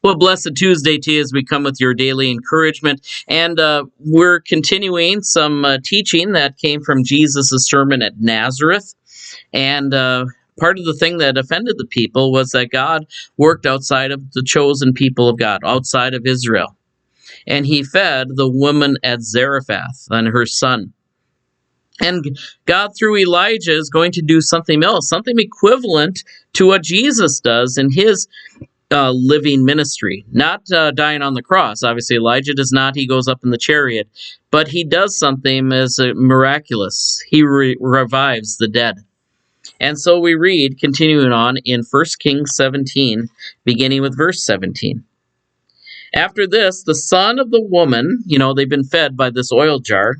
Well, blessed Tuesday to you as we come with your daily encouragement. And we're continuing some teaching that came from Jesus' sermon at Nazareth. And part of the thing that offended the people was that God worked outside of the chosen people of God, outside of Israel. And he fed the woman at Zarephath and her son. And God, through Elijah, is going to do something else, something equivalent to what Jesus does in his living ministry, not dying on the cross. Obviously, Elijah does not. He goes up in the chariot. But he does something as miraculous. He revives the dead. And so we read, continuing on in 1 Kings 17, beginning with verse 17. After this, the son of the woman, they've been fed by this oil jar,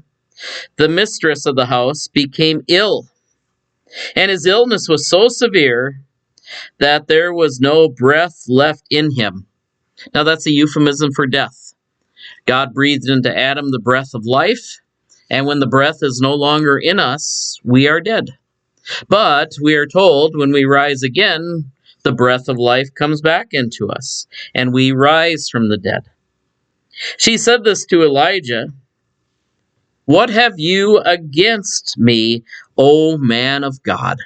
the mistress of the house, became ill. And his illness was so severe that there was no breath left in him. Now that's a euphemism for death. God breathed into Adam the breath of life, and when the breath is no longer in us, we are dead. But we are told when we rise again, the breath of life comes back into us, and we rise from the dead. She said this to Elijah, "What have you against me, O man of God?"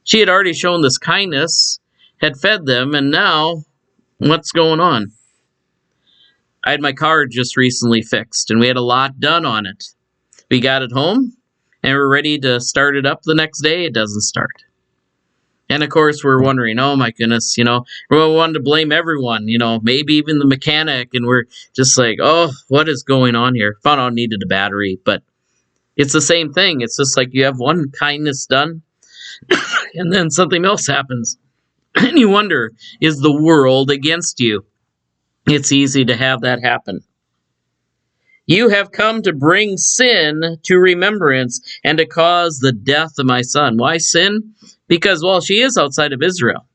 She had already shown this kindness, had fed them, and now, what's going on? I had my car just recently fixed, and we had a lot done on it. We got it home, and we're ready to start it up the next day. It doesn't start. And of course, we're wondering, oh my goodness, we wanted to blame everyone, maybe even the mechanic, and we're just like, oh, what is going on here? Found out I needed a battery, but it's the same thing. It's just like you have one kindness done, and then something else happens. And you wonder, is the world against you? It's easy to have that happen. You have come to bring sin to remembrance and to cause the death of my son. Why sin? Because, she is outside of Israel.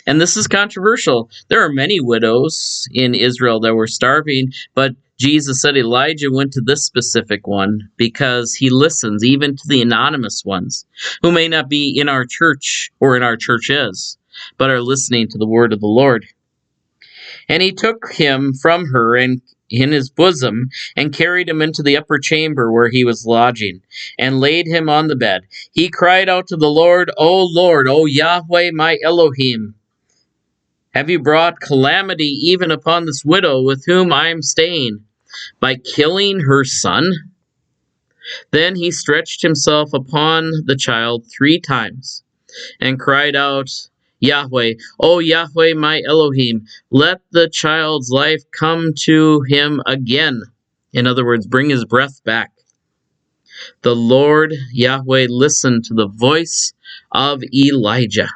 And this is controversial. There are many widows in Israel that were starving, but Jesus said Elijah went to this specific one because he listens even to the anonymous ones who may not be in our church or in our churches, but are listening to the word of the Lord. And he took him from her and in his bosom and carried him into the upper chamber where he was lodging and laid him on the bed. He cried out to the Lord, O Yahweh, my Elohim, have you brought calamity even upon this widow with whom I am staying by killing her son? Then he stretched himself upon the child 3 times and cried out, Yahweh, O Yahweh, my Elohim, let the child's life come to him again. In other words, bring his breath back. The Lord Yahweh listened to the voice of Elijah,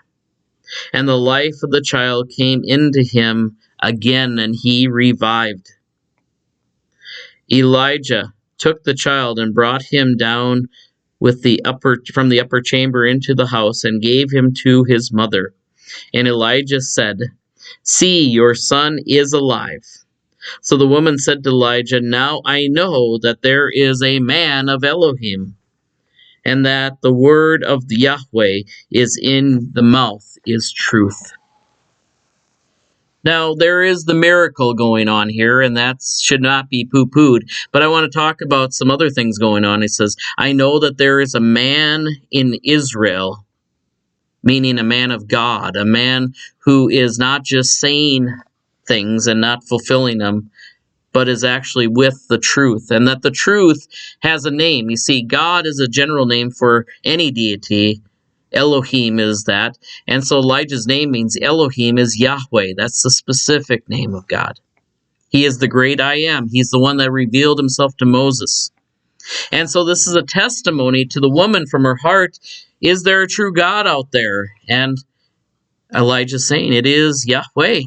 and the life of the child came into him again, and he revived. Elijah took the child and brought him down from the upper chamber into the house and gave him to his mother. And Elijah said, See, your son is alive. So the woman said to Elijah, Now I know that there is a man of Elohim, and that the word of Yahweh is in the mouth is truth. Now, there is the miracle going on here, and that should not be poo-pooed. But I want to talk about some other things going on. He says, I know that there is a man in Israel, meaning a man of God, a man who is not just saying things and not fulfilling them, but is actually with the truth, and that the truth has a name. You see, God is a general name for any deity. Elohim is that. And so Elijah's name means Elohim is Yahweh. That's the specific name of God. He is the great I am. He's the one that revealed himself to Moses. And so this is a testimony to the woman from her heart. Is there a true God out there? And Elijah's saying it is Yahweh.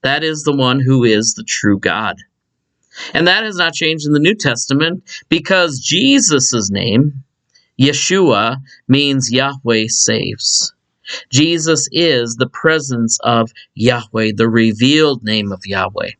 That is the one who is the true God. And that has not changed in the New Testament because Jesus' name, Yeshua, means Yahweh saves. Jesus is the presence of Yahweh, the revealed name of Yahweh.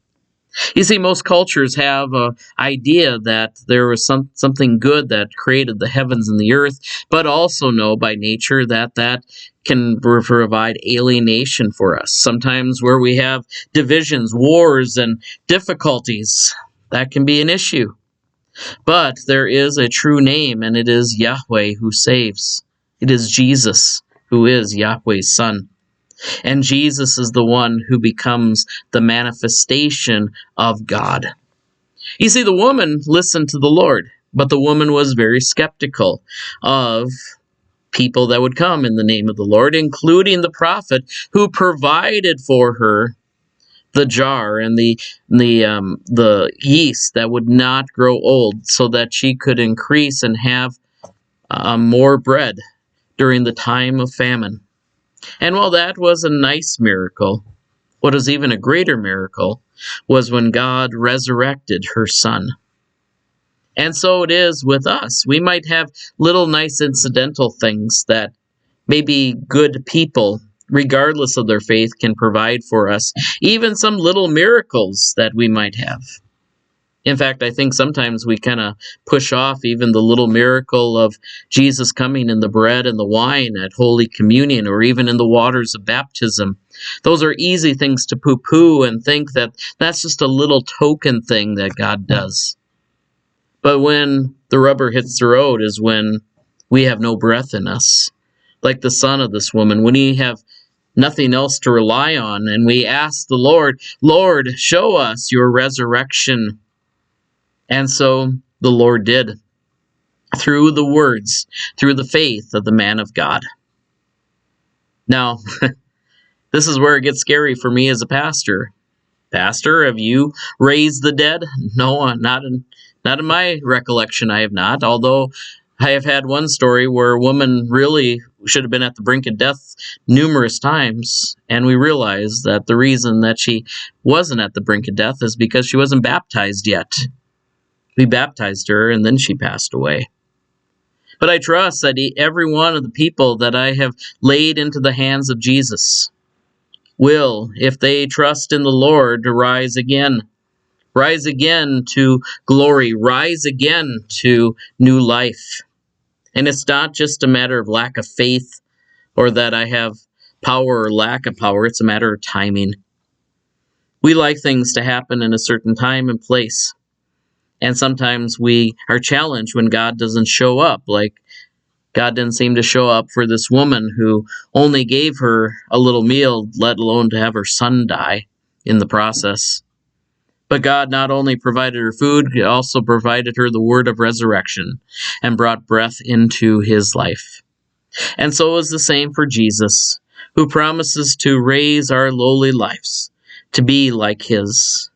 You see, most cultures have an idea that there was something good that created the heavens and the earth, but also know by nature that can provide alienation for us. Sometimes where we have divisions, wars, and difficulties, that can be an issue. But there is a true name, and it is Yahweh who saves. It is Jesus who is Yahweh's Son. And Jesus is the one who becomes the manifestation of God. You see, the woman listened to the Lord, but the woman was very skeptical of people that would come in the name of the Lord, including the prophet who provided for her the jar and the yeast that would not grow old, so that she could increase and have more bread during the time of famine. And while that was a nice miracle, what was even a greater miracle was when God resurrected her son. And so it is with us. We might have little nice incidental things that maybe good people, regardless of their faith, can provide for us. Even some little miracles that we might have. In fact, I think sometimes we kind of push off even the little miracle of Jesus coming in the bread and the wine at Holy Communion, or even in the waters of baptism. Those are easy things to poo-poo and think that that's just a little token thing that God does. But when the rubber hits the road is when we have no breath in us. Like the son of this woman, when we have nothing else to rely on, and we ask the Lord, Lord, show us your resurrection. And so the Lord did, through the words, through the faith of the man of God. Now, this is where it gets scary for me as a pastor. Pastor, have you raised the dead? No, not in my recollection, I have not. Although I have had one story where a woman really should have been at the brink of death numerous times, and we realized that the reason that she wasn't at the brink of death is because she wasn't baptized yet. We baptized her, and then she passed away. But I trust that every one of the people that I have laid into the hands of Jesus will, if they trust in the Lord, rise again. Rise again to glory. Rise again to new life. And it's not just a matter of lack of faith or that I have power or lack of power. It's a matter of timing. We like things to happen in a certain time and place. And sometimes we are challenged when God doesn't show up. Like God didn't seem to show up for this woman who only gave her a little meal, let alone to have her son die in the process. But God not only provided her food, He also provided her the word of resurrection and brought breath into his life. And so is the same for Jesus, who promises to raise our lowly lives to be like his.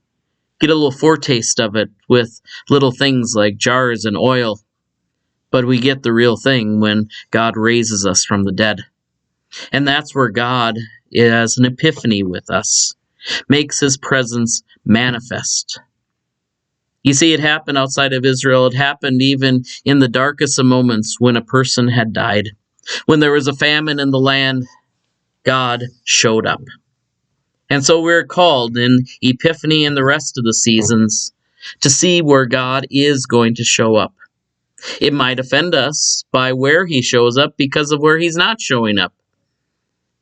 Get a little foretaste of it with little things like jars and oil. But we get the real thing when God raises us from the dead. And that's where God is an epiphany with us, makes his presence manifest. You see, it happened outside of Israel. It happened even in the darkest of moments when a person had died. When there was a famine in the land, God showed up. And so we're called in Epiphany and the rest of the seasons to see where God is going to show up. It might offend us by where he shows up because of where he's not showing up.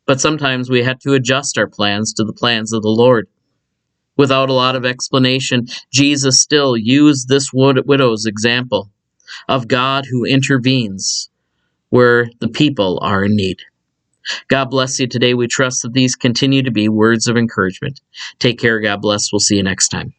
But sometimes we have to adjust our plans to the plans of the Lord. Without a lot of explanation, Jesus still used this widow's example of God who intervenes where the people are in need. God bless you today. We trust that these continue to be words of encouragement. Take care. God bless. We'll see you next time.